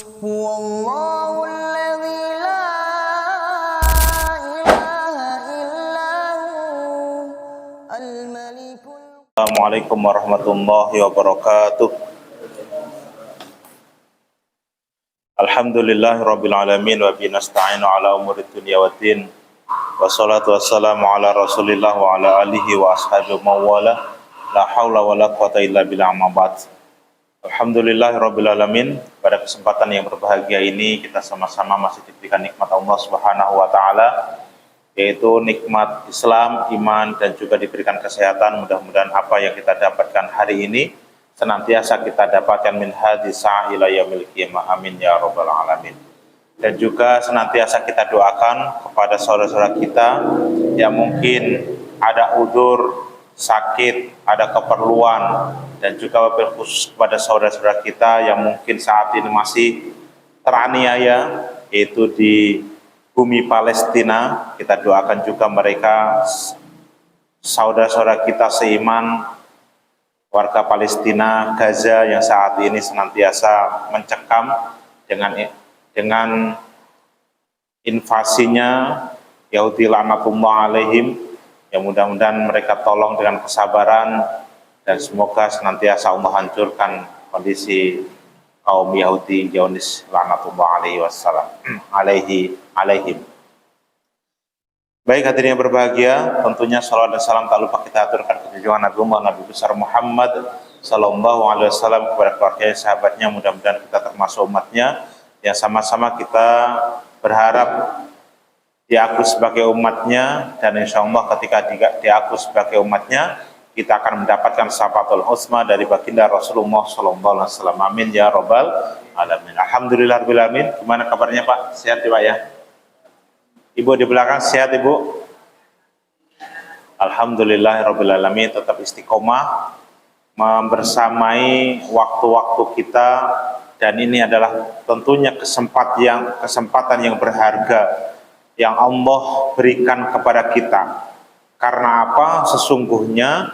Huwallahu alladzi la ilaha illa hu al-malikul. Assalamualaikum warahmatullahi wabarakatuh. Alhamdulillahirabbil alamin wa bihi nasta'inu ala umurid dunya waddin. Wassalatu wassalamu ala Rasulillah wa ala alihi wa ashabihi mawala. La haula wala quwata illa billah, amma ba'd. Alhamdulillahirabbil alamin. Pada kesempatan yang berbahagia ini kita sama-sama masih diberikan nikmat Allah Subhanahu wa taala, yaitu nikmat Islam, iman, dan juga diberikan kesehatan. Mudah-mudahan apa yang kita dapatkan hari ini senantiasa kita dapatkan min hadis ila yaumil qiyamah, amin ya rabbal alamin. Dan juga senantiasa kita doakan kepada saudara-saudara kita yang mungkin ada udzur, sakit, ada keperluan, dan juga wabil khusus kepada saudara-saudara kita yang mungkin saat ini masih teraniaya, yaitu di bumi Palestina. Kita doakan juga mereka, saudara-saudara kita seiman, warga Palestina, Gaza yang saat ini senantiasa mencekam dengan invasinya Yahudi laknatullah alaihim. Ya, mudah-mudahan mereka tolong dengan kesabaran, dan semoga senantiasa Allah hancurkan kondisi kaum Yahudi Zionis laknatullah alaihim. Baik, hadirin yang berbahagia, tentunya salawat dan salam tak lupa kita aturkan ke junjungan agung Nabi besar Muhammad sallallahu alaihi wasallam, kepada keluarga sahabatnya. Mudah-mudahan kita termasuk umatnya yang sama-sama kita berharap diaku sebagai umatnya, dan insya Allah ketika diaku sebagai umatnya kita akan mendapatkan syafaatul uzma dari baginda Rasulullah sallallahu alaihi wasallam, amin ya rabbal alamin. Alhamdulillahirabbil alamin. Gimana kabarnya Pak? Sehat ya Pak ya? Ibu di belakang sehat Ibu? Alhamdulillahirabbil alamin, tetap istiqomah membersamai waktu-waktu kita, dan ini adalah tentunya kesempatan yang berharga yang Allah berikan kepada kita. Karena apa? Sesungguhnya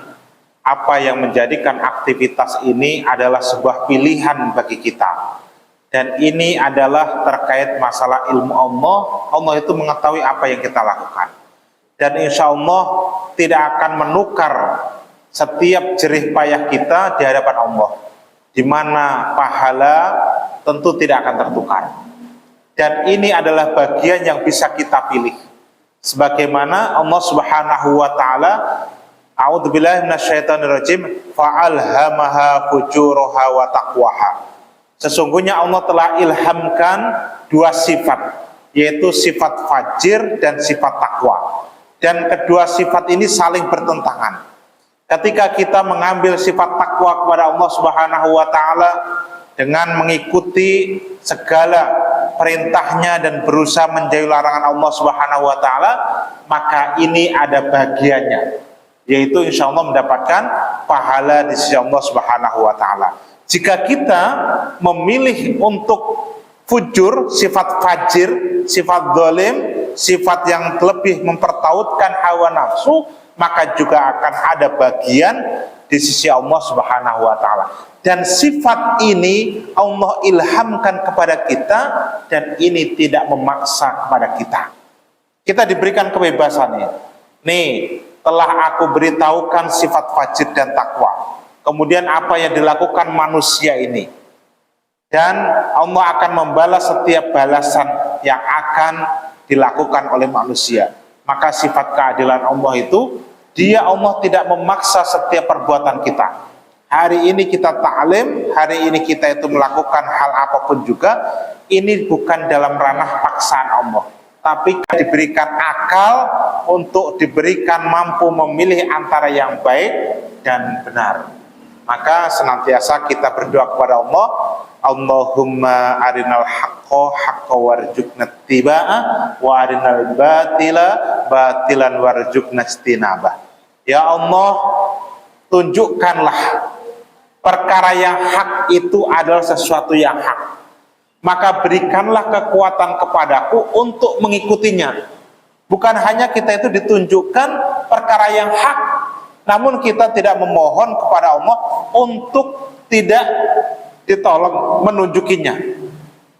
apa yang menjadikan aktivitas ini adalah sebuah pilihan bagi kita. Dan ini adalah terkait masalah ilmu Allah. Allah itu mengetahui apa yang kita lakukan. Dan insya Allah tidak akan menukar setiap jerih payah kita di hadapan Allah, di mana pahala tentu tidak akan tertukar. Dan ini adalah bagian yang bisa kita pilih. Sebagaimana Allah Subhanahu wa taala, a'udzubillahi minasyaitonirrajim, fa'alhamaha fujuraha wa taqwaha. Sesungguhnya Allah telah ilhamkan dua sifat, yaitu sifat fajir dan sifat takwa. Dan kedua sifat ini saling bertentangan. Ketika kita mengambil sifat takwa kepada Allah Subhanahu wa taala dengan mengikuti segala perintahnya dan berusaha menjauhi larangan Allah Subhanahu wa taala, maka ini ada bagiannya, yaitu insya Allah mendapatkan pahala di sisi Allah Subhanahu wa taala. Jika kita memilih untuk fujur, sifat fajir, sifat zalim, sifat yang lebih mempertautkan hawa nafsu, maka juga akan ada bagian di sisi Allah Subhanahu wa taala. Dan sifat ini Allah ilhamkan kepada kita, dan ini tidak memaksa kepada kita. Kita diberikan kebebasan ini. Nih, telah aku beritahukan sifat fajir dan takwa. Kemudian apa yang dilakukan manusia ini, dan Allah akan membalas setiap balasan yang akan dilakukan oleh manusia. Maka sifat keadilan Allah itu, Allah tidak memaksa setiap perbuatan kita. Hari ini kita ta'lim, hari ini kita itu melakukan hal apapun juga, ini bukan dalam ranah paksaan Allah, tapi diberikan akal untuk diberikan mampu memilih antara yang baik dan benar. Maka senantiasa kita berdoa kepada Allah, Allahumma arinal haqqo haqqo warzuqna ittiba'ah, wa arinal batila batilan warzuqna ijtinabah. Ya Allah, tunjukkanlah perkara yang hak itu adalah sesuatu yang hak, maka berikanlah kekuatan kepadaku untuk mengikutinya. Bukan hanya kita itu ditunjukkan perkara yang hak, namun kita tidak memohon kepada Allah untuk tidak ditolong menunjukinya.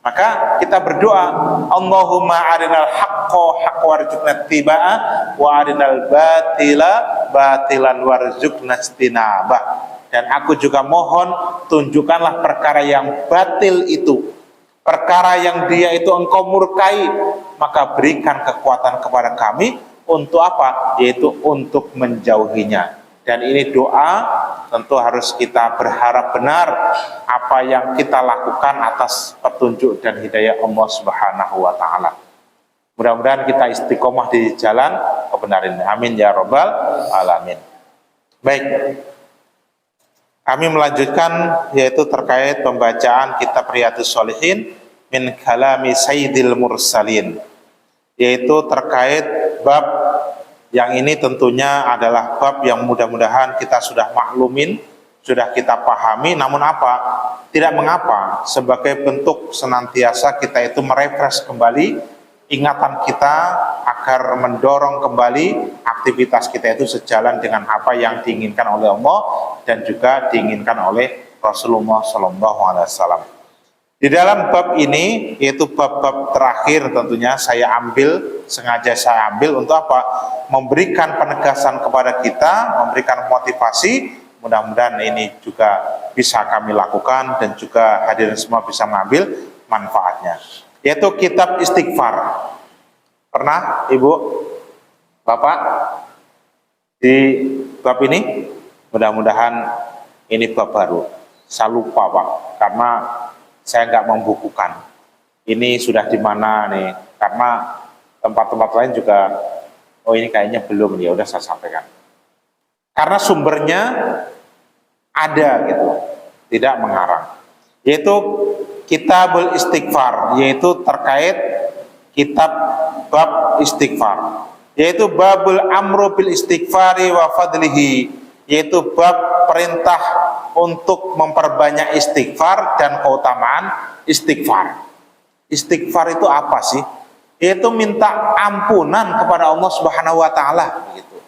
Maka kita berdoa, Allahumma arinal haqqo haqqo warzuqna ittiba'ah wa arinal batila batilan warzuqna ijtinabah. Dan aku juga mohon tunjukkanlah perkara yang batil itu, perkara yang dia itu engkau murkai, maka berikan kekuatan kepada kami untuk apa? Yaitu untuk menjauhinya. Dan ini doa tentu harus kita berharap benar apa yang kita lakukan atas petunjuk dan hidayah Allah Subhanahu wa taala. Mudah-mudahan kita istiqomah di jalan kebenaran. Amin ya rabbal alamin. Baik. Kami melanjutkan yaitu terkait pembacaan kitab Riyadhus Shalihin min kalami Sayyidil Mursalin, yaitu terkait bab yang ini tentunya adalah bab yang mudah-mudahan kita sudah maklumin, sudah kita pahami, namun apa? Tidak mengapa, sebagai bentuk senantiasa kita itu merefresh kembali ingatan kita agar mendorong kembali aktivitas kita itu sejalan dengan apa yang diinginkan oleh Allah dan juga diinginkan oleh Rasulullah SAW. Di dalam bab ini, yaitu bab-bab terakhir tentunya sengaja saya ambil untuk apa? Memberikan penegasan kepada kita, memberikan motivasi. Mudah-mudahan ini juga bisa kami lakukan dan juga hadirin semua bisa mengambil manfaatnya. Yaitu kitab istighfar. Pernah Ibu, Bapak di bab ini? Mudah-mudahan ini bab baru. Saya lupa Pak, karena saya nggak membukukan. Ini sudah di mana nih? Karena tempat-tempat lain juga, oh ini kayaknya belum, ya udah saya sampaikan. Karena sumbernya ada gitu, tidak mengarang. Yaitu Kitabul Istighfar, yaitu terkait kitab bab istighfar. Yaitu babul amru bil istighfari wa fadlihi, yaitu bab perintah untuk memperbanyak istighfar dan keutamaan istighfar. Istighfar itu apa sih? Yaitu minta ampunan kepada Allah Subhanahu wa taala gitu.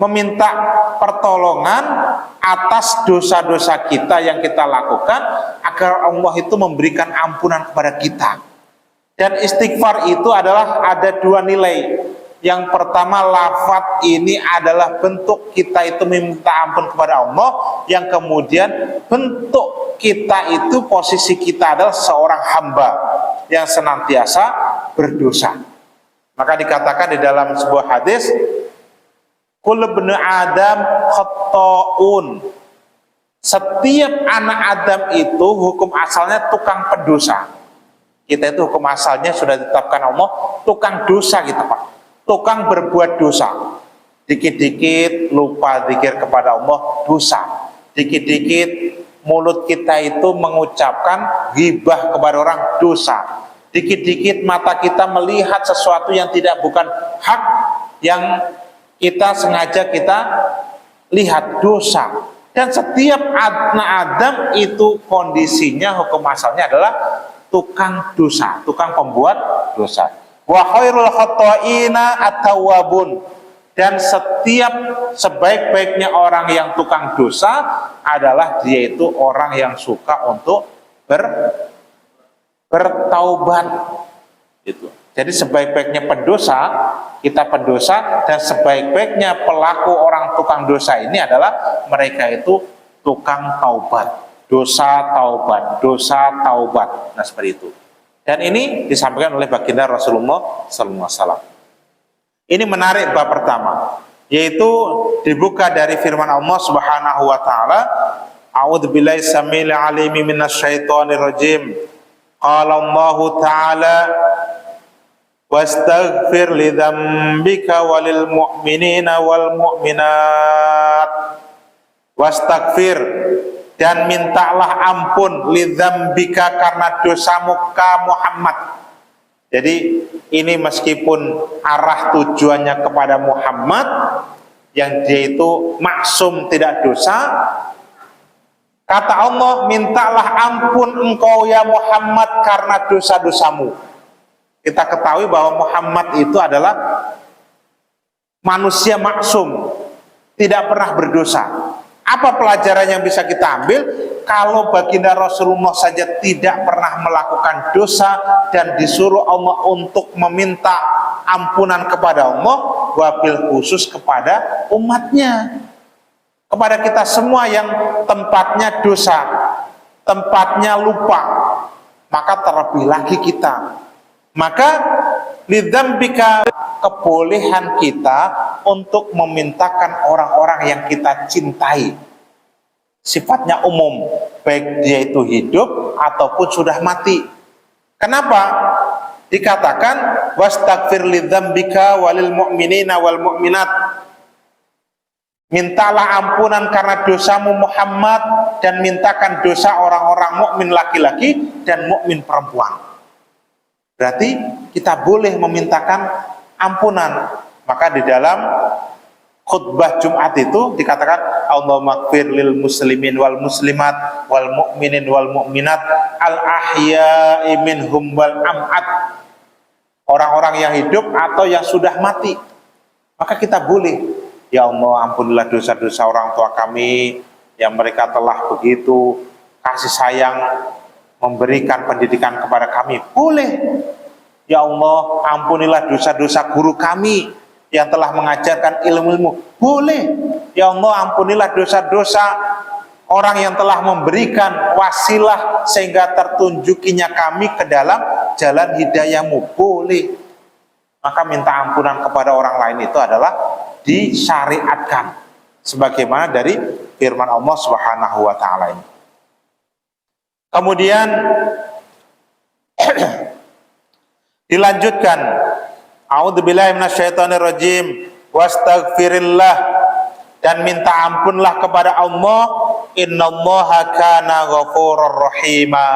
Meminta pertolongan atas dosa-dosa kita yang kita lakukan agar Allah itu memberikan ampunan kepada kita. Dan istighfar itu adalah ada dua nilai. Yang pertama, lafaz ini adalah bentuk kita itu meminta ampun kepada Allah. Yang kemudian bentuk kita itu, posisi kita adalah seorang hamba yang senantiasa berdosa. Maka dikatakan di dalam sebuah hadis, kullu ibnu Adam khata'un. Setiap anak Adam itu hukum asalnya tukang pendosa. Kita itu hukum asalnya sudah ditetapkan Allah, tukang dosa kita Pak. Tukang berbuat dosa. Dikit-dikit lupa zikir kepada Allah, dosa. Dikit-dikit mulut kita itu mengucapkan ghibah kepada orang, dosa. Dikit-dikit mata kita melihat sesuatu yang tidak bukan hak, yang kita sengaja kita lihat, dosa. Dan setiap anak Adam itu kondisinya hukum asalnya adalah tukang dosa, tukang pembuat dosa. Wa khairul khata'ina at-tawwabun, dan setiap sebaik-baiknya orang yang tukang dosa adalah dia itu orang yang suka untuk bertaubat itu. Jadi sebaik-baiknya pendosa, kita pendosa, dan sebaik-baiknya pelaku orang tukang dosa ini adalah mereka itu tukang taubat. Dosa taubat, dosa taubat. Nah seperti itu. Dan ini disampaikan oleh baginda Rasulullah SAW. Ini menarik bab pertama, yaitu dibuka dari firman Allah Subhanahu wa taala, A'udzubillahi samil alimi minasyaitonir rajim. Qala Allah taala, wastaghfir lidzambika walil mu'minina wal mu'minat. Wastaghfir, dan mintalah ampun lidzambika, karena dosamu ka Muhammad. Jadi ini meskipun arah tujuannya kepada Muhammad yang dia itu maksum tidak dosa, kata Allah, mintalah ampun engkau ya Muhammad karena dosa-dosamu. Kita ketahui bahwa Muhammad itu adalah manusia maksum, tidak pernah berdosa. Apa pelajaran yang bisa kita ambil? Kalau baginda Rasulullah saja tidak pernah melakukan dosa dan disuruh Allah untuk meminta ampunan kepada Allah, wabil khusus kepada umatnya, kepada kita semua yang tempatnya dosa, tempatnya lupa, maka terlebih lagi kita. Maka lidzambika, kebolehan kita untuk memintakan orang-orang yang kita cintai, sifatnya umum, baik dia itu hidup ataupun sudah mati. Kenapa? Dikatakan wastaghfir lidzambika walil mu'minina wal mu'minat, mintalah ampunan karena dosamu Muhammad, dan mintakan dosa orang-orang mukmin laki-laki dan mukmin perempuan. Berarti kita boleh memintakan ampunan. Maka di dalam khutbah Jumat itu dikatakan Allahumma ighfir lil muslimin wal muslimat wal mu'minin wal mu'minat al ahya'i minhum wal am'at, orang-orang yang hidup atau yang sudah mati. Maka kita boleh, ya Allah, ampunilah dosa-dosa orang tua kami yang mereka telah begitu kasih sayang memberikan pendidikan kepada kami. Boleh. Ya Allah, ampunilah dosa-dosa guru kami yang telah mengajarkan ilmu-ilmu. Boleh. Ya Allah, ampunilah dosa-dosa orang yang telah memberikan wasilah sehingga tertunjukinya kami ke dalam jalan hidayahmu. Boleh. Maka minta ampunan kepada orang lain itu adalah disyariatkan sebagaimana dari firman Allah Subhanahu wa taala ini. Kemudian dilanjutkan, a'udzubillahi minasyaitonirrajim, wastaghfirillah, dan minta ampunlah kepada Allah, innallaha kana ghafurur rahima,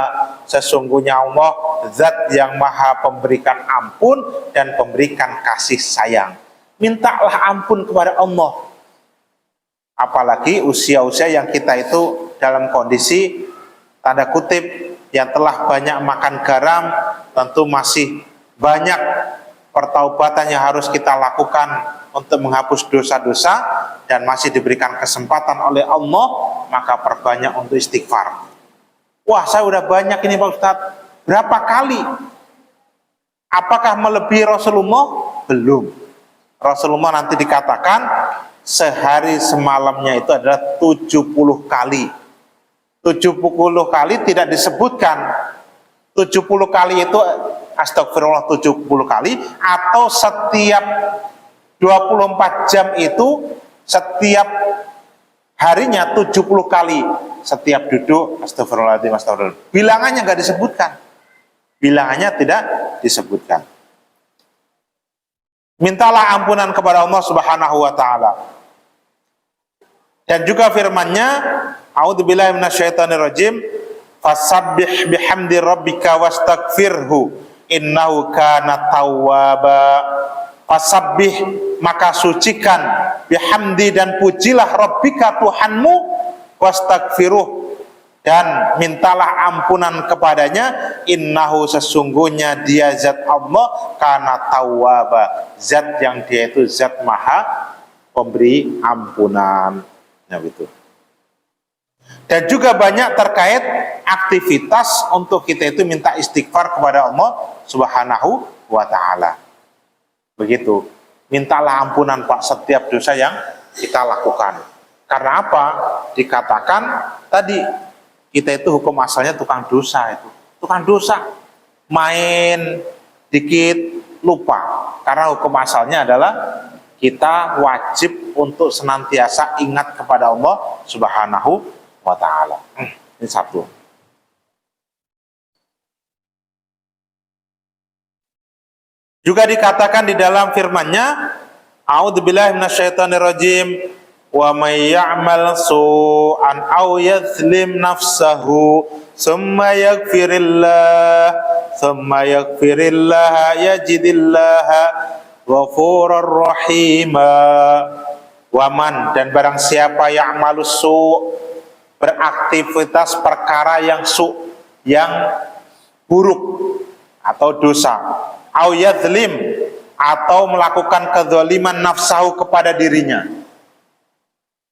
sesungguhnya Allah zat yang maha pemberikan ampun dan pemberikan kasih sayang. Mintalah ampun kepada Allah. Apalagi usia-usia yang kita itu dalam kondisi tanda kutip yang telah banyak makan garam, tentu masih banyak pertaubatan yang harus kita lakukan untuk menghapus dosa-dosa, dan masih diberikan kesempatan oleh Allah, maka perbanyak untuk istighfar. Wah, saya udah banyak ini Pak Ustadz. Berapa kali? Apakah melebihi Rasulullah? Belum. Rasulullah nanti dikatakan sehari semalamnya itu adalah 70 kali. 70 kali tidak disebutkan. 70 kali itu astagfirullah 70 kali, atau setiap 24 jam itu setiap harinya 70 kali, setiap duduk astagfirullahaladzim, astagfirullah. Bilangannya nggak disebutkan, bilangannya tidak disebutkan. Mintalah ampunan kepada Allah Subhanahu wa taala. Dan juga firman-Nya, a'udzubillahi minasyaitonirrajim, fasabbih bihamdi rabbika wastaghfirhu innahu kana tawwaba. Fasabbih, maka sucikan, bihamdi, dan pujilah, rabbika, Tuhanmu, wastaghfiruh, dan mintalah ampunan kepadanya, innahu, sesungguhnya dia zat Allah, kana tawwaba, zat yang dia itu zat maha pemberi ampunan. Nah, begitu. Dan juga banyak terkait aktivitas untuk kita itu minta istighfar kepada Allah Subhanahu wa ta'ala. Begitu, mintalah ampunan Pak setiap dosa yang kita lakukan. Karena apa? Dikatakan tadi, kita itu hukum asalnya tukang dosa itu. Tukang dosa, main dikit lupa. Karena hukum asalnya adalah kita wajib untuk senantiasa ingat kepada Allah Subhanahu wa ta'ala. Ini satu. Juga dikatakan di dalam firman-Nya, a'udzubillahi minasyaitonirrajim, wa may ya'mal su'an aw yadhlim nafsahu thumma yaghfirillah yajidillaha ghafurur rahima. Waman, dan barang siapa ya'malus su', beraktivitas perkara yang yang buruk atau dosa, au yadzlim, atau melakukan kezaliman nafsahu kepada dirinya,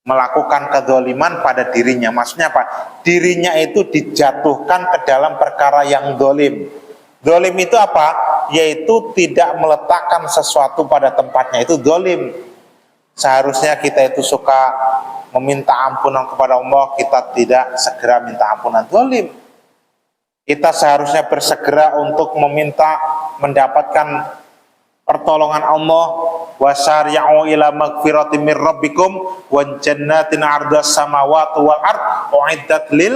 melakukan kezaliman pada dirinya. Maksudnya apa? Dirinya itu dijatuhkan ke dalam perkara yang zalim. Zalim itu apa? Yaitu tidak meletakkan sesuatu pada tempatnya, itu zalim. Seharusnya kita itu suka meminta ampunan kepada Allah, kita tidak segera minta ampunan, zalim. Kita seharusnya bersegera untuk meminta mendapatkan pertolongan Allah, wasari'u ila magfiratin min rabbikum wa jannatin 'ardas samawati wal ard uiddat lil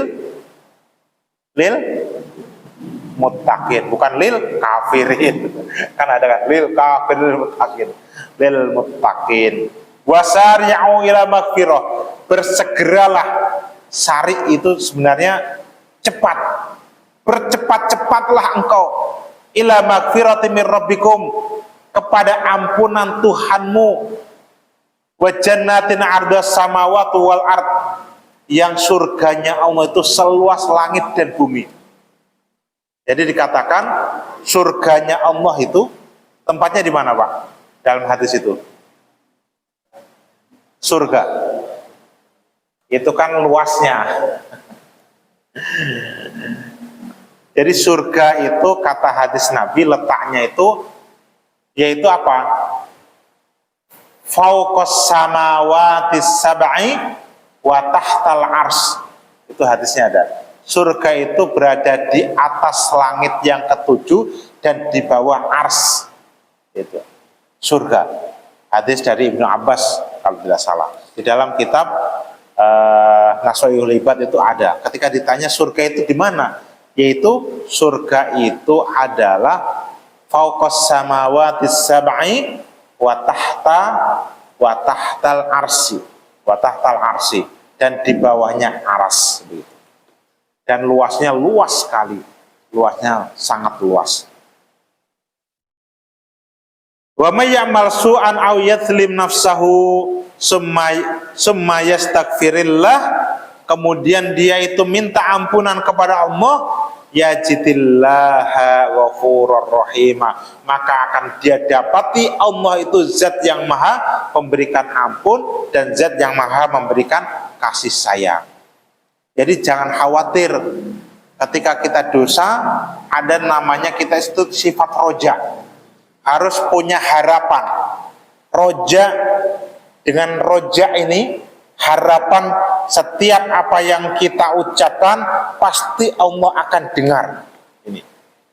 muttaqin, bukan lil kafirin. Kan ada kan lil kafirin lil muttaqin, lil muttaqin. Wasari'u ila magfirah, bersegeralah. Sari itu sebenarnya cepat, bercepat-cepatlah engkau ila magfiratin min rabbikum, kepada ampunan Tuhanmu, wa jannatin 'ardas samawati wal ard, yang surganya Allah itu seluas langit dan bumi. Jadi dikatakan surganya Allah itu tempatnya di mana, Pak? Dalam hadis itu. Surga. Itu kan luasnya. Jadi surga itu kata hadis Nabi letaknya itu yaitu apa? Fauqas samawati sab'i wa tahtal ars. Itu hadisnya ada. Surga itu berada di atas langit yang ketujuh dan di bawah ars. Itu surga. Hadis dari Ibnu Abbas kalau tidak salah. Di dalam kitab Nasoihul Ibad itu ada. Ketika ditanya surga itu di mana? Yaitu surga itu adalah fauqas samawati sab'i wa tahtal arsi, dan di bawahnya aras, begitu. Dan luasnya luas sekali, luasnya sangat luas. Wa may ya'mal su'an aw yathlim nafsahu summa yastaghfirillah, kemudian dia itu minta ampunan kepada Allah, yajidillaha ghafurur rahima, maka akan dia dapati Allah itu zat yang maha memberikan ampun dan zat yang maha memberikan kasih sayang. Jadi jangan khawatir ketika kita dosa, ada namanya kita itu sifat roja, harus punya harapan. Roja, dengan roja ini harapan setiap apa yang kita ucapkan pasti Allah akan dengar ini,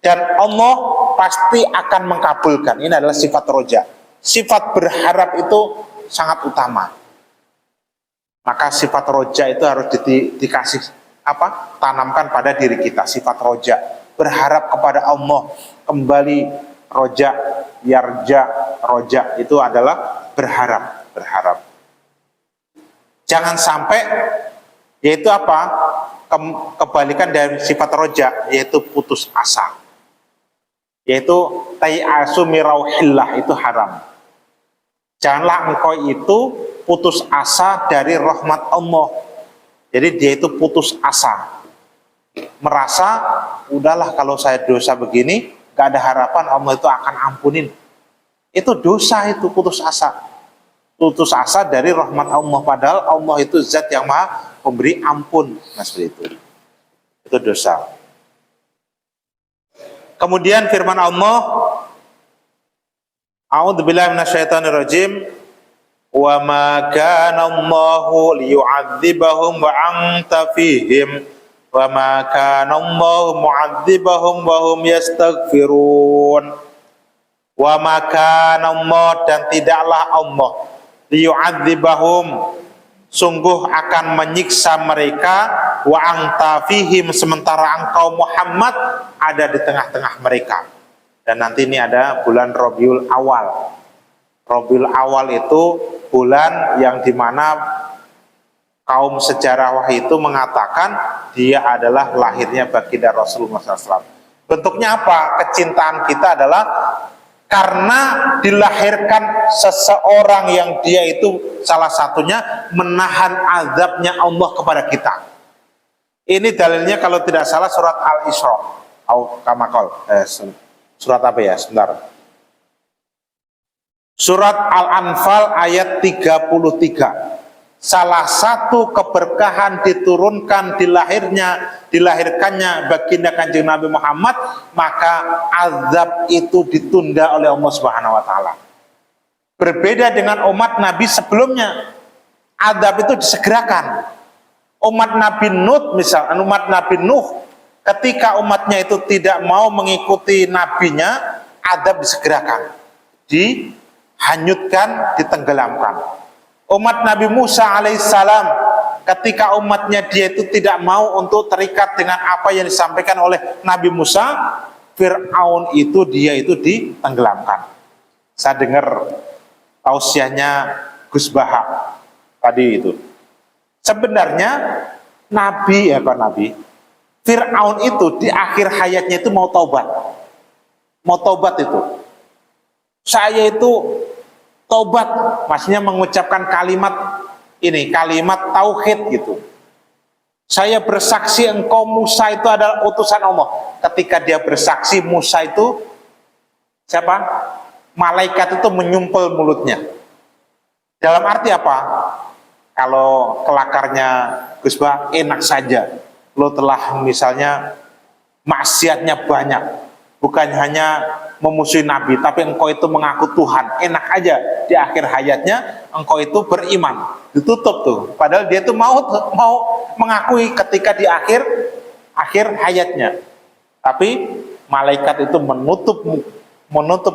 dan Allah pasti akan mengkabulkan. Ini adalah sifat roja. Sifat berharap itu sangat utama. Maka sifat roja itu harus dikasih apa? Tanamkan pada diri kita sifat roja, berharap kepada Allah. Kembali roja, yarja, roja itu adalah berharap. Jangan sampai yaitu apa? Kebalikan dari sifat roja, yaitu putus asa. Yaitu tai'asu mirauhillah, itu haram. Janganlah engkau itu putus asa dari rahmat Allah. Jadi dia itu putus asa, merasa udahlah kalau saya dosa begini gak ada harapan Allah itu akan ampunin. Itu dosa, itu putus asa. Putus asa dari rahmat Allah, padahal Allah itu zat yang maha memberi ampun. Nah, seperti itu. Itu dosa. Kemudian firman Allah, a'udzubillahi minasyaitonirrajim, wa ma kana Allahu liyu'adzibahum wa anta fihim wa ma kana Allahu mu'adzibahum wa hum yastaghfirun. Wa ma kana Allah, dan tidaklah Allah liyu'adzibahum, sungguh akan menyiksa mereka, wa anta fihim, sementara engkau Muhammad ada di tengah-tengah mereka. Dan nanti ini ada bulan Rabiul Awal. Rabiul Awal itu bulan yang dimana kaum sejarawan itu mengatakan dia adalah lahirnya baginda Rasulullah SAW. Bentuknya apa? Kecintaan kita adalah karena dilahirkan seseorang yang dia itu salah satunya menahan azabnya Allah kepada kita. Ini dalilnya kalau tidak salah surat Al-Isra atau Kamakol. Surat apa ya? Sebentar. Surat Al-Anfal ayat 33 salah satu keberkahan diturunkan dilahirkannya baginda Kanjeng Nabi Muhammad, maka azab itu ditunda oleh Allah Subhanahu wa taala. Berbeda dengan umat Nabi sebelumnya, azab itu disegerakan. Umat Nabi Nuh umat Nabi Nuh, ketika umatnya itu tidak mau mengikuti nabinya, azab disegerakan, dihanyutkan, ditenggelamkan. Umat Nabi Musa alaihissalam, ketika umatnya dia itu tidak mau untuk terikat dengan apa yang disampaikan oleh Nabi Musa, Fir'aun itu dia itu ditenggelamkan. Saya dengar tausiahnya Gus Baha tadi itu. Sebenarnya Nabi Fir'aun itu di akhir hayatnya itu mau taubat itu. Saya itu taubat, maksudnya mengucapkan kalimat tauhid gitu. Saya bersaksi engkau Musa itu adalah utusan Allah. Ketika dia bersaksi, Musa itu siapa? Malaikat itu menyumpel mulutnya. Dalam arti apa? Kalau kelakarnya Gus Bah, enak saja. Lo telah misalnya maksiatnya banyak. Bukan hanya memusuhi Nabi, tapi engkau itu mengaku Tuhan. Enak aja di akhir hayatnya engkau itu beriman. Ditutup tuh. Padahal dia itu mau mengakui ketika di akhir hayatnya. Tapi malaikat itu menutup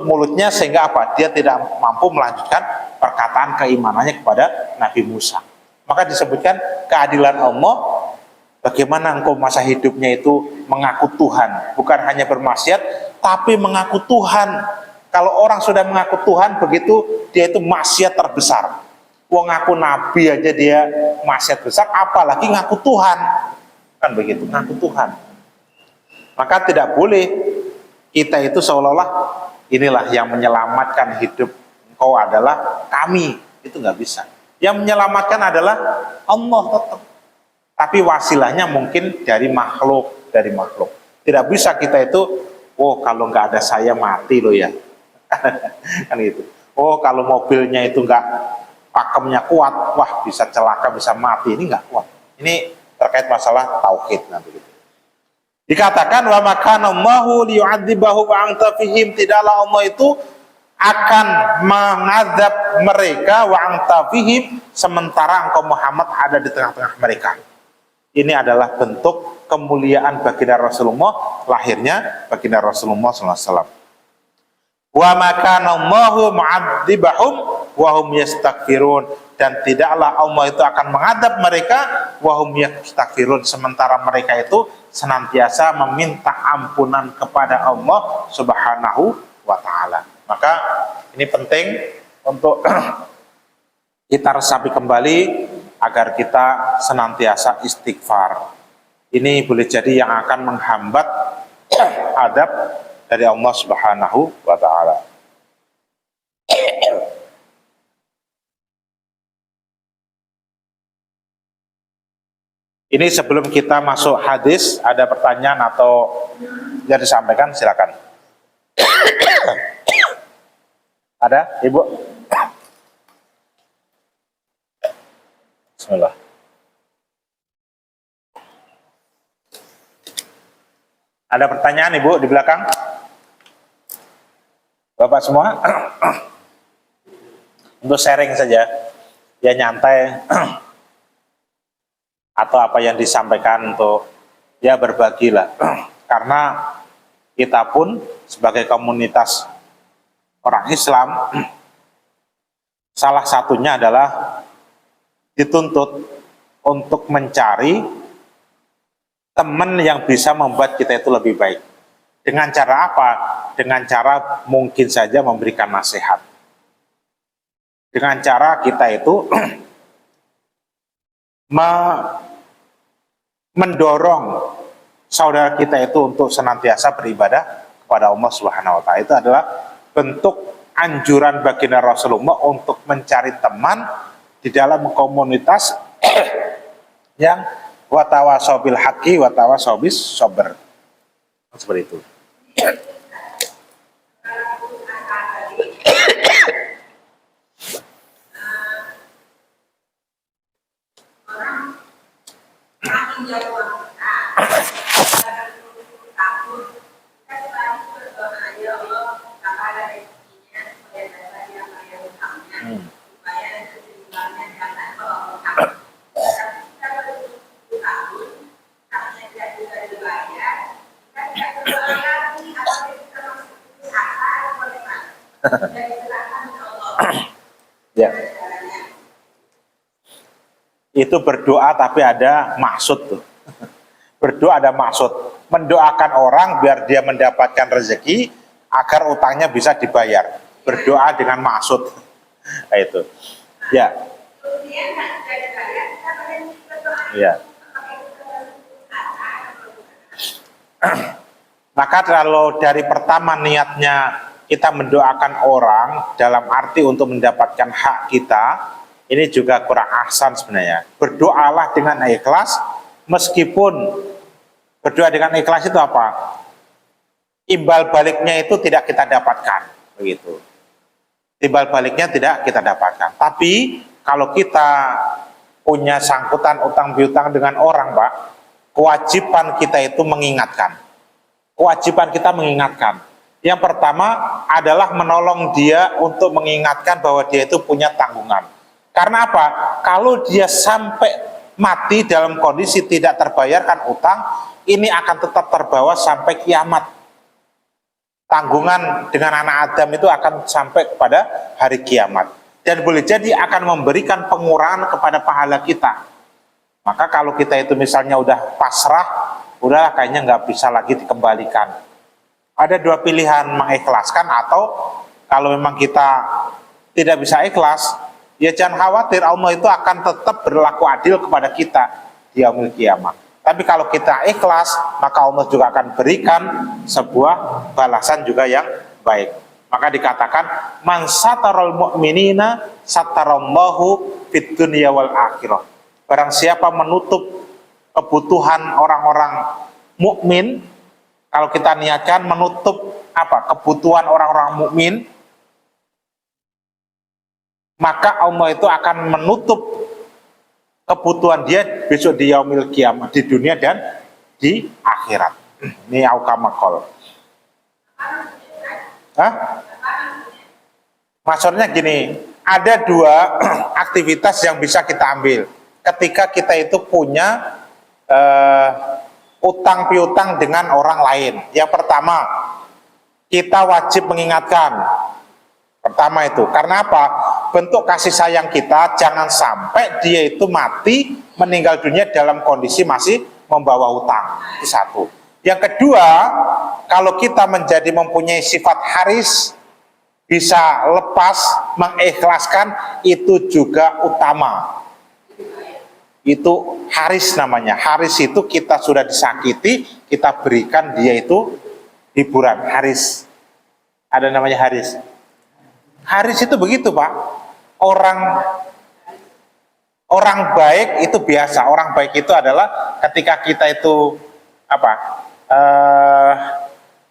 mulutnya sehingga apa? Dia tidak mampu melanjutkan perkataan keimanannya kepada Nabi Musa. Maka disebutkan keadilan Allah, bagaimana engkau masa hidupnya itu mengaku Tuhan, bukan hanya bermaksiat, tapi mengaku Tuhan. Kalau orang sudah mengaku Tuhan begitu, dia itu maksiat terbesar. Wong ngaku Nabi aja dia maksiat besar, apalagi ngaku Tuhan. Kan begitu, ngaku Tuhan. Maka tidak boleh kita itu seolah-olah inilah yang menyelamatkan hidup engkau adalah kami. Itu nggak bisa. Yang menyelamatkan adalah Allah tetap. Tapi wasilahnya mungkin dari makhluk. Tidak bisa kita itu, oh kalau nggak ada saya mati loh ya. Kan gitu. Oh kalau mobilnya itu nggak pakemnya kuat, wah bisa celaka, bisa mati. Ini nggak kuat. Ini terkait masalah tauhid nanti. Dikatakan wa makanallahu liyu'adzibahu wa anta fihim, tidaklah Allah itu akan mengazab mereka wa anta fihim, sementara engkau Muhammad ada di tengah-tengah mereka. Ini adalah bentuk kemuliaan baginda Rasulullah, lahirnya baginda Rasulullah SAW. Wa makanallahu mu'adzibahum wa hum yastaghfirun, dan tidaklah Allah itu akan mengadab mereka wa hum yastaghfirun, sementara mereka itu senantiasa meminta ampunan kepada Allah Subhanahu wa taala. Maka ini penting untuk kita resapi kembali agar kita senantiasa istighfar. Ini boleh jadi yang akan menghambat adab dari Allah Subhanahu wa taala. Ini sebelum kita masuk hadis, ada pertanyaan atau yang disampaikan, silakan. Ada, Ibu? Bismillah. Ada pertanyaan, Ibu, di belakang? Bapak semua? Untuk sharing saja, ya nyantai. Atau apa yang disampaikan untuk ya berbagilah. Karena kita pun sebagai komunitas orang Islam, salah satunya adalah dituntut untuk mencari teman yang bisa membuat kita itu lebih baik. Dengan cara apa? Dengan cara mungkin saja memberikan nasihat. Dengan cara kita itu mendorong saudara kita itu untuk senantiasa beribadah kepada Allah Subhanahu wa taala. Itu adalah bentuk anjuran baginda Rasulullah untuk mencari teman di dalam komunitas yang watawasau bil haqqi watawasau bis sabr. Seperti itu. Ya. Itu berdoa tapi ada maksud tuh. Berdoa ada maksud. Mendoakan orang biar dia mendapatkan rezeki agar utangnya bisa dibayar. Berdoa dengan maksud. Nah, itu. Ya. Ya. Maka kalau dari pertama niatnya kita mendoakan orang dalam arti untuk mendapatkan hak kita, ini juga kurang ahsan sebenarnya. Berdoalah dengan ikhlas, meskipun berdoa dengan ikhlas itu apa? Imbal baliknya itu tidak kita dapatkan, begitu. Timbal baliknya tidak kita dapatkan. Tapi kalau kita punya sangkutan utang piutang dengan orang, Pak, kewajiban kita itu mengingatkan. Kewajiban kita mengingatkan. Yang pertama adalah menolong dia untuk mengingatkan bahwa dia itu punya tanggungan. Karena apa? Kalau dia sampai mati dalam kondisi tidak terbayarkan utang, ini akan tetap terbawa sampai kiamat. Tanggungan dengan anak Adam itu akan sampai kepada hari kiamat. Dan boleh jadi akan memberikan pengurangan kepada pahala kita. Maka kalau kita itu misalnya udah pasrah, udah kayaknya nggak bisa lagi dikembalikan. Ada dua pilihan, mengikhlaskan atau kalau memang kita tidak bisa ikhlas, ya jangan khawatir, Allah itu akan tetap berlaku adil kepada kita di yaumil kiamat. Tapi kalau kita ikhlas, maka Allah juga akan berikan sebuah balasan juga yang baik. Maka dikatakan, man satarul mu'minina satarallahu fid dunya wal akhirah. Barang siapa menutup kebutuhan orang-orang mukmin, kalau kita niatkan menutup kebutuhan orang-orang mukmin, maka Allah itu akan menutup kebutuhan dia besok di yaumil kiamat, di dunia dan di akhirat. Ini aukamakol. Maksudnya gini, ada dua aktivitas yang bisa kita ambil ketika kita itu punya utang piutang dengan orang lain. Yang pertama, kita wajib mengingatkan. Pertama itu, karena apa? Bentuk kasih sayang kita, jangan sampai dia itu mati, meninggal dunia dalam kondisi masih membawa utang. Itu satu. Yang kedua, kalau kita mempunyai sifat haris, bisa lepas, mengikhlaskan, itu juga utama. Itu haris namanya. Haris itu kita sudah disakiti, kita berikan dia itu hiburan. Haris. Ada namanya haris. Haris itu begitu, Pak. Orang baik itu biasa. Orang baik itu adalah ketika kita itu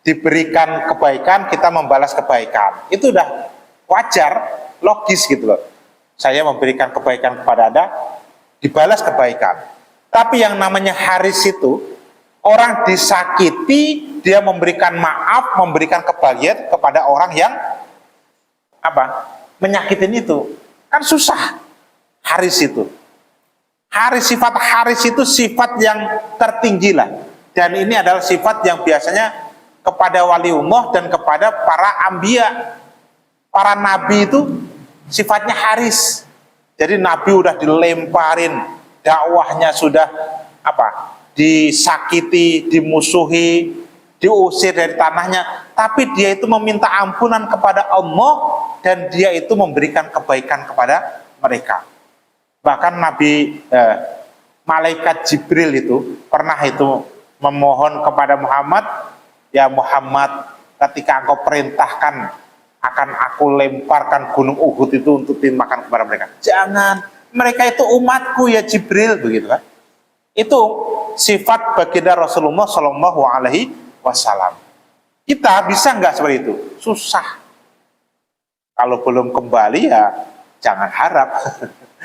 diberikan kebaikan, kita membalas kebaikan. Itu udah wajar, logis gitu loh. Saya memberikan kebaikan kepada Anda, dibalas kebaikan. Tapi yang namanya haris itu, orang disakiti, dia memberikan maaf, memberikan kebahagiaan kepada orang yang menyakitin itu. Kan susah. Haris itu. Sifat haris itu sifat yang tertinggi lah. Dan ini adalah sifat yang biasanya kepada waliullah dan kepada para anbiya. Para nabi itu sifatnya haris. Jadi Nabi udah dilemparin, dakwahnya sudah disakiti, dimusuhi, diusir dari tanahnya, tapi dia itu meminta ampunan kepada Allah dan dia itu memberikan kebaikan kepada mereka. Bahkan malaikat Jibril itu pernah itu memohon kepada Muhammad, ya Muhammad, ketika engkau perintahkan akan aku lemparkan gunung Uhud itu untuk dimakan kepada mereka. Jangan, mereka itu umatku ya Jibril, begitu kan? Itu sifat baginda Rasulullah Shallallahu Alaihi Wasallam. Kita bisa nggak seperti itu? Susah. Kalau belum kembali ya jangan harap.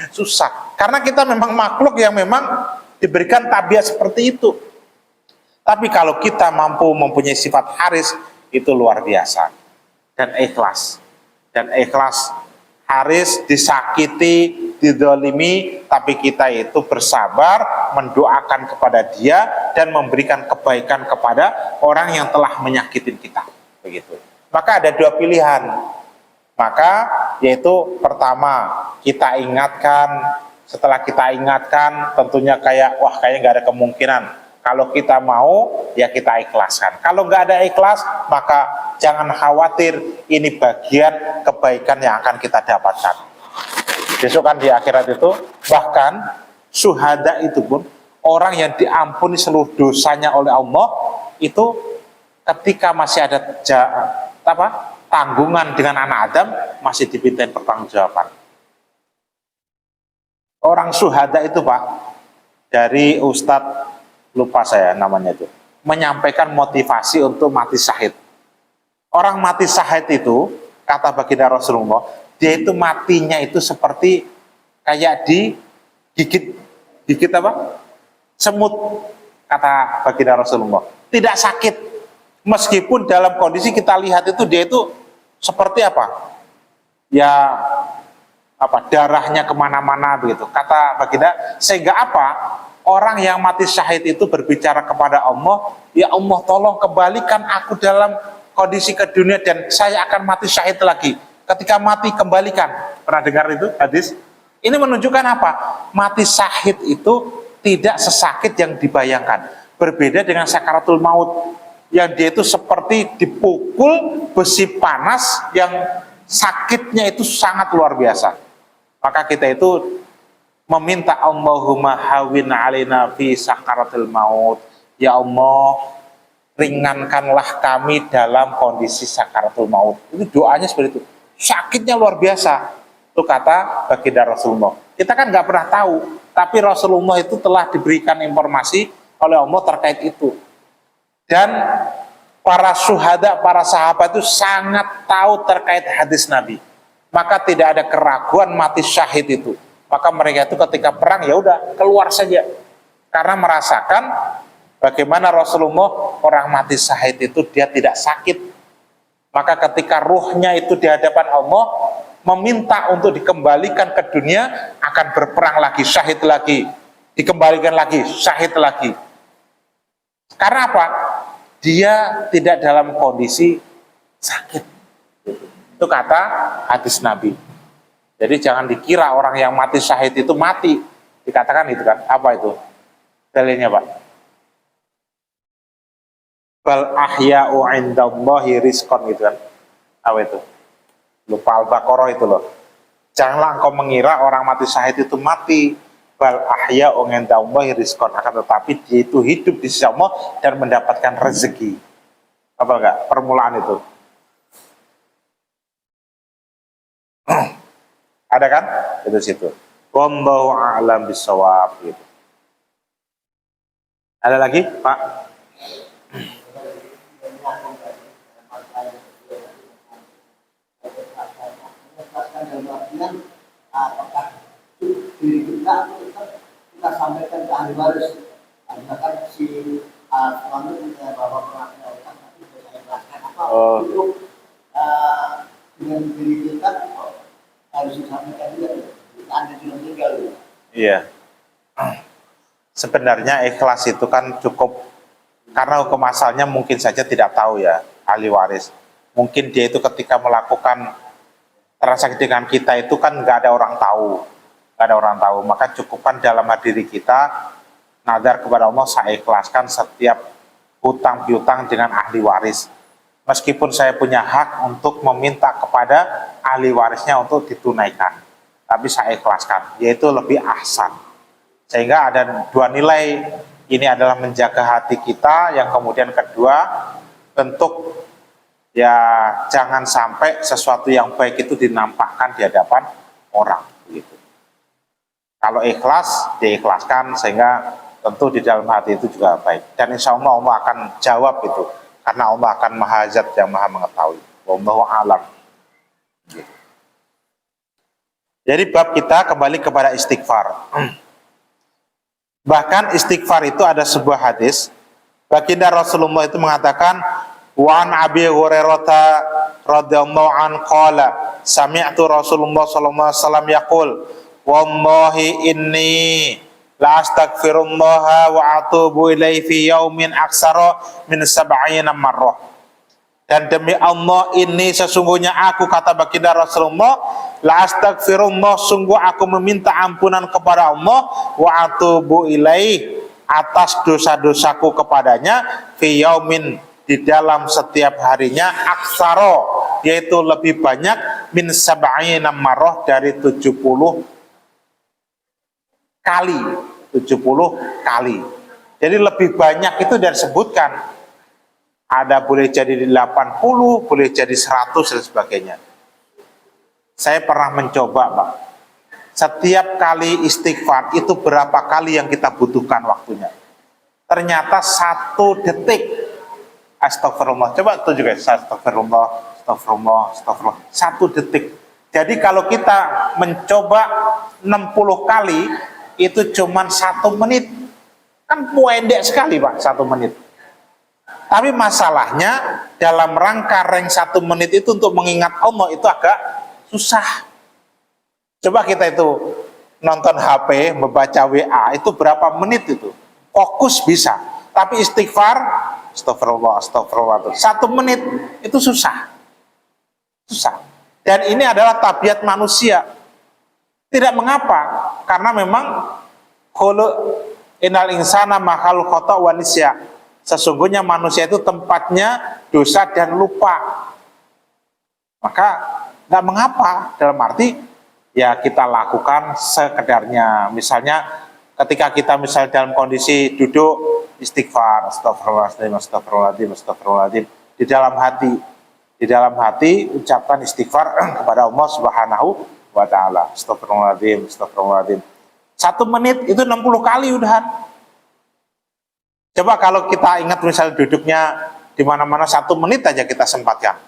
Susah. Karena kita memang makhluk yang memang diberikan tabiat seperti itu. Tapi kalau kita mampu mempunyai sifat haris, itu luar biasa. Dan ikhlas. Dan ikhlas, haris disakiti, didolimi, tapi kita itu bersabar, mendoakan kepada dia, dan memberikan kebaikan kepada orang yang telah menyakitin kita. Begitu. Maka ada dua pilihan. Maka yaitu pertama, kita ingatkan. Setelah kita ingatkan, tentunya kayaknya nggak ada kemungkinan. Kalau kita mau, ya kita ikhlaskan. Kalau nggak ada ikhlas, maka jangan khawatir, ini bagian kebaikan yang akan kita dapatkan. Besok kan di akhirat itu, bahkan syuhada itu pun, orang yang diampuni seluruh dosanya oleh Allah, itu ketika masih ada tanggungan dengan anak Adam, masih dipintain pertanggungjawaban. Orang syuhada itu Pak, dari Ustadz, lupa saya namanya itu, menyampaikan motivasi untuk mati syahid. Orang mati syahid itu, kata baginda Rasulullah, dia itu matinya itu seperti kayak digigit apa? Semut, kata baginda Rasulullah. Tidak sakit. Meskipun dalam kondisi kita lihat itu dia itu seperti apa? Ya darahnya kemana-mana begitu. Kata baginda, sehingga apa? Orang yang mati syahid itu berbicara kepada Allah, ya Allah tolong kembalikan aku dalam kondisi ke dunia dan saya akan mati syahid lagi. Ketika mati kembalikan. Pernah dengar itu hadis? Ini menunjukkan apa? Mati syahid itu tidak sesakit yang dibayangkan. Berbeda dengan sakaratul maut, yang dia itu seperti dipukul besi panas yang sakitnya itu sangat luar biasa. Maka kita itu meminta Allahumma hawin alaina fi sakaratil maut. Ya Allah, ringankanlah kami dalam kondisi sakaratul maut. Itu doanya seperti itu. Sakitnya luar biasa. Itu kata baginda Rasulullah. Kita kan nggak pernah tahu, tapi Rasulullah itu telah diberikan informasi oleh Allah terkait itu. Dan para syuhada, para sahabat itu sangat tahu terkait hadis Nabi. Maka tidak ada keraguan mati syahid itu. Maka mereka itu ketika perang ya udah keluar saja, karena merasakan bagaimana Rasulullah orang mati syahid itu dia tidak sakit. Maka ketika ruhnya itu di hadapan Allah meminta untuk dikembalikan ke dunia, akan berperang lagi, syahid lagi, dikembalikan lagi, syahid lagi. Karena apa? Dia tidak dalam kondisi sakit. Itu kata hadis Nabi. Jadi jangan dikira orang yang mati syahid itu mati. Dikatakan itu kan, apa itu? Dalilnya Pak. Bal ahya'u 'indallahi rizqan gitu kan. Apa itu? Lupa Al-Baqarah itu loh. Janganlah engkau mengira orang mati syahid itu mati. Bal ahya'u 'indallahi rizqan, akan tetapi dia itu hidup di sisi Allah dan mendapatkan rezeki. Apa enggak? Permulaan itu. Ada kan? Itu situ. Wallahu a'lam bishawab gitu. Ada lagi, Pak? Apakah diri kita sampaikan ke ahli waris, misalkan si suami punya bapak pernah utang tapi saya jelaskan apa untuk dengan diri kita harus disampaikan juga, Anda sudah meninggal. Iya. Sebenarnya ikhlas itu kan cukup, karena hukum asalnya mungkin saja tidak tahu ya ahli waris. Mungkin dia itu ketika melakukan transaksi dengan kita itu kan nggak ada orang tahu, maka cukupkan dalam diri kita nazar kepada Allah, saya ikhlaskan setiap hutang piutang dengan ahli waris. Meskipun saya punya hak untuk meminta kepada ahli warisnya untuk ditunaikan, tapi saya ikhlaskan, yaitu lebih ahsan. Sehingga ada dua nilai, ini adalah menjaga hati kita, yang kemudian kedua, bentuk ya jangan sampai sesuatu yang baik itu dinampakkan di hadapan orang. Gitu. Kalau ikhlas, diikhlaskan, sehingga tentu di dalam hati itu juga baik. Dan insya Allah Allah akan jawab itu. Karena Allah akan maha zat yang maha mengetahui. Wallahu a'lam. Gitu. Jadi bab kita kembali kepada istighfar. Bahkan istighfar itu ada sebuah hadis, baginda Rasulullah itu mengatakan, wa an Abi Hurairah radhiyallahu an qala sami'tu Rasulullah sallallahu alaihi wasallam yaqul wallahi inni la astaghfirullah wa atubu ilaihi fi yaumin aksara min sab'ina marrah. Dan demi Allah, ini sesungguhnya aku, kata baginda Rasulullah, la astaghfirullah, sungguh aku meminta ampunan kepada Allah, wa atubu ilaihi, atas dosa-dosaku kepadanya, fi yaumin, di dalam setiap harinya, aksaro, yaitu lebih banyak, min sab'ina marrah, dari 70 kali. 70 kali. Jadi lebih banyak itu dari sebutkan. Ada boleh jadi 80, boleh jadi 100 dan sebagainya. Saya pernah mencoba, Pak. Setiap kali istighfar itu berapa kali yang kita butuhkan waktunya? Ternyata 1 detik. Astagfirullah. Coba tunjuk guys. Astagfirullah, astagfirullah, astagfirullah. 1 detik. Jadi kalau kita mencoba 60 kali, itu cuma 1 menit. Kan pendek sekali, Pak, 1 menit. Tapi masalahnya dalam rangka rank 1 menit itu untuk mengingat Allah itu agak susah. Coba kita itu nonton HP, membaca WA, itu berapa menit itu? Fokus bisa. Tapi istighfar, astagfirullah, astagfirullah, 1 menit itu susah. Susah. Dan ini adalah tabiat manusia. Tidak mengapa, karena memang khuluq innal insana mahal khata wa nisya. Sesungguhnya manusia itu tempatnya dosa dan lupa. Maka nggak mengapa, dalam arti ya kita lakukan sekedarnya. Misalnya ketika kita misalnya dalam kondisi duduk, istighfar, astagfirullahaladzim, astagfirullahaladzim, astagfirullahaladzim, di dalam hati ucapkan istighfar kepada Allah Subhanahu wa ta'ala. Astagfirullahaladzim, astagfirullahaladzim. 1 menit itu 60 kali udahan. Coba kalau kita ingat misalnya duduknya di mana-mana 1 menit aja kita sempatkan.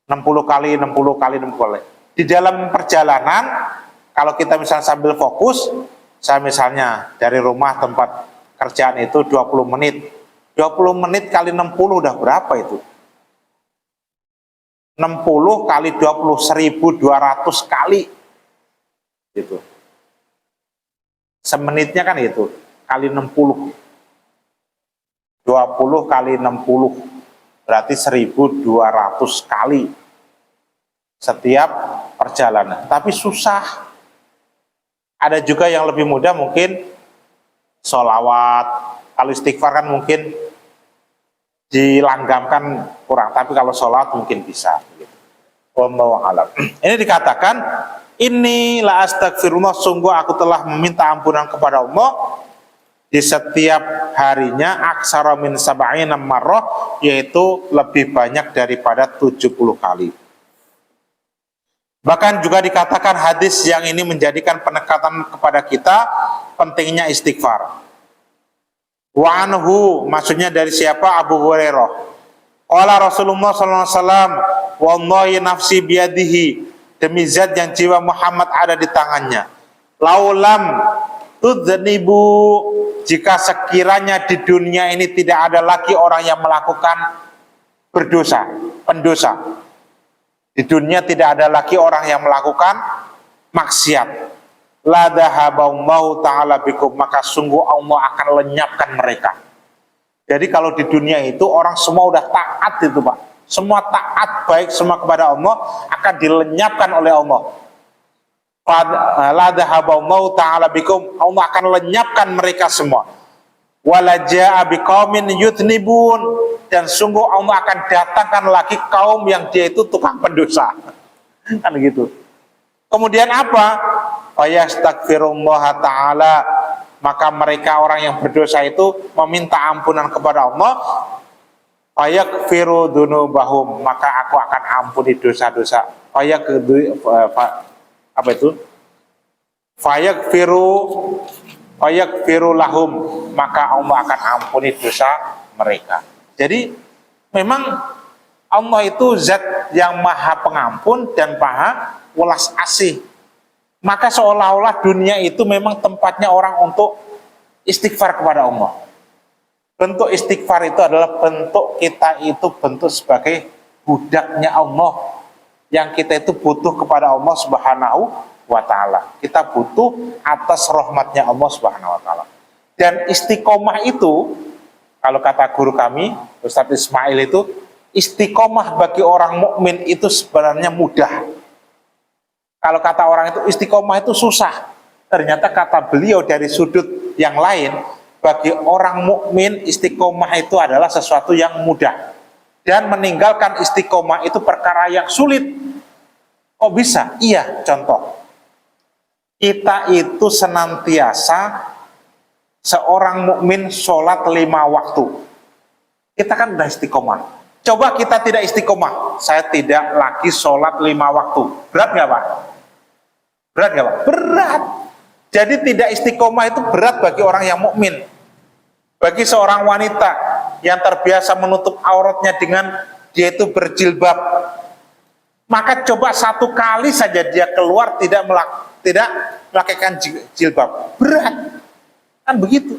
60 kali, 60 kali, 60 kali. Di dalam perjalanan, kalau kita misalnya sambil fokus, saya misalnya dari rumah tempat kerjaan itu 20 menit. 20 menit kali 60 udah berapa itu? 60 kali 20, 1200 kali. Gitu. Semenitnya kan itu, kali 60. 20 kali 60 berarti 1200 kali setiap perjalanan. Tapi susah. Ada juga yang lebih mudah, mungkin sholawat. Kalau istighfar kan mungkin dilanggamkan kurang, tapi kalau sholawat mungkin bisa. Wallahu a'lam. Ini dikatakan, ini la astagfirullah, sungguh aku telah meminta ampunan kepada Allah di setiap harinya, aksara min sab'ina marrah, yaitu lebih banyak daripada 70 kali. Bahkan juga dikatakan hadis yang ini menjadikan penekatan kepada kita pentingnya istighfar. Wa anhu, maksudnya dari siapa? Abu Hurairah. Qala Rasulullah sallallahu alaihi wasallam, wallahi nafsi biyadihi, demi zat yang jiwa Muhammad ada di tangannya. Laulam tudznibu, jika sekiranya di dunia ini tidak ada lagi orang yang melakukan berdosa, pendosa. Di dunia tidak ada lagi orang yang melakukan maksiat. La dhahaballahu ta'ala bikum, maka sungguh Allah akan lenyapkan mereka. Jadi kalau di dunia itu orang semua udah taat itu, Pak. Semua taat baik semua kepada Allah akan dilenyapkan oleh Allah. La dhahaballahu ta'ala bikum, Allah akan lenyapkan mereka semua. Wala jaa biqaumin yutnibun, dan sungguh Allah akan datangkan lagi kaum yang dia itu tukang pendosa. Kan gitu. Kemudian apa? Fayastaghfirullaha ta'ala, maka mereka orang yang berdosa itu meminta ampunan kepada Allah. Fayaghfiru dzunubahum, maka aku akan ampuni dosa-dosa. Apa itu? Fayaghfiru lahum, maka Allah akan ampuni dosa mereka. Jadi memang Allah itu zat yang maha pengampun dan maha welas asih. Maka seolah-olah dunia itu memang tempatnya orang untuk istighfar kepada Allah. Bentuk istighfar itu adalah bentuk kita itu bentuk sebagai budaknya Allah, yang kita itu butuh kepada Allah Subhanahu wa ta'ala. Kita butuh atas rahmatnya Allah Subhanahu wa ta'ala. Dan istiqomah itu, kalau kata guru kami Ustadz Ismail, itu istiqomah bagi orang mukmin itu sebenarnya mudah. Kalau kata orang itu istiqomah itu susah, ternyata kata beliau dari sudut yang lain, bagi orang mukmin istiqomah itu adalah sesuatu yang mudah, dan meninggalkan istiqomah itu perkara yang sulit. Kok bisa? Iya, contoh, kita itu senantiasa seorang mukmin sholat 5 waktu. Kita kan udah istiqomah. Coba kita tidak istiqomah, saya tidak lagi sholat 5 waktu. Berat nggak Pak? Berat nggak Pak? Berat. Jadi tidak istiqomah itu berat bagi orang yang mukmin. Bagi seorang wanita yang terbiasa menutup auratnya dengan dia itu berjilbab, maka coba satu kali saja dia keluar tidak melakukan jilbab, berat. Kan begitu.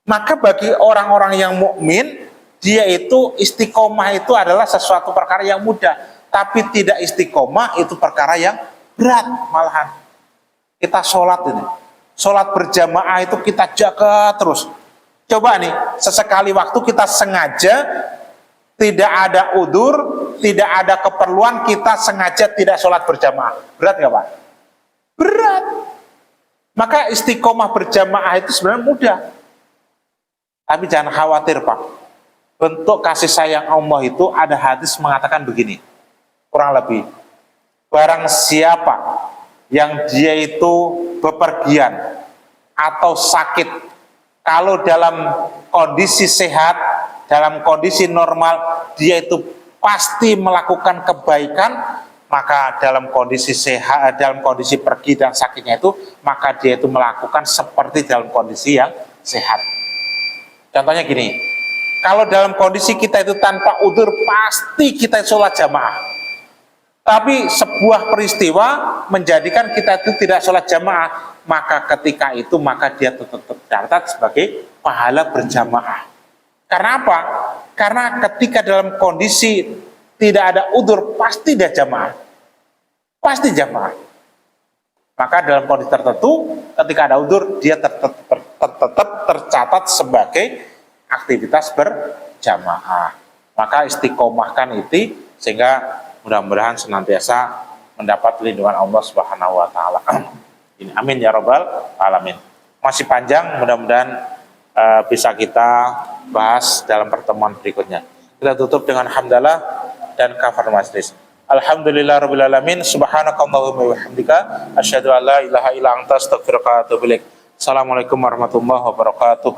Maka bagi orang-orang yang mukmin, dia itu istiqomah itu adalah sesuatu perkara yang mudah, tapi tidak istiqomah itu perkara yang berat malahan. Kita sholat ini, sholat berjamaah itu kita jaga terus. Coba nih, sesekali waktu kita sengaja tidak ada udzur, tidak ada keperluan, kita sengaja tidak sholat berjamaah. Berat nggak Pak? Berat. Maka istiqomah berjamaah itu sebenarnya mudah. Tapi jangan khawatir Pak. Bentuk kasih sayang Allah itu ada hadis mengatakan begini, kurang lebih, barang siapa yang dia itu bepergian atau sakit, kalau dalam kondisi sehat, dalam kondisi normal, dia itu pasti melakukan kebaikan, maka dalam kondisi sehat, dalam kondisi pergi dan sakitnya itu, maka dia itu melakukan seperti dalam kondisi yang sehat. Contohnya gini, kalau dalam kondisi kita itu tanpa udzur, pasti kita sholat jamaah. Tapi sebuah peristiwa menjadikan kita itu tidak sholat jamaah, maka ketika itu maka dia tetap tercatat sebagai pahala berjamaah. Karena apa? Karena ketika dalam kondisi tidak ada udzur, pasti dia jamaah, pasti jamaah. Maka dalam kondisi tertentu, ketika ada udzur, dia tetap tercatat sebagai aktivitas berjamaah. Maka istiqomahkan itu, sehingga mudah-mudahan senantiasa mendapat lindungan Allah Subhanahu wa ta'ala. Ini amin ya rabbal alamin. Masih panjang, mudah-mudahan bisa kita bahas dalam pertemuan berikutnya. Kita tutup dengan hamdalah dan kafar majlis. Alhamdulillah rabbil alamin, subhanakallahumma wa bihamdika, asyhadu an la ilaha illa anta, astaghfiruka wa atubu ilaik. Assalamualaikum warahmatullahi wabarakatuh.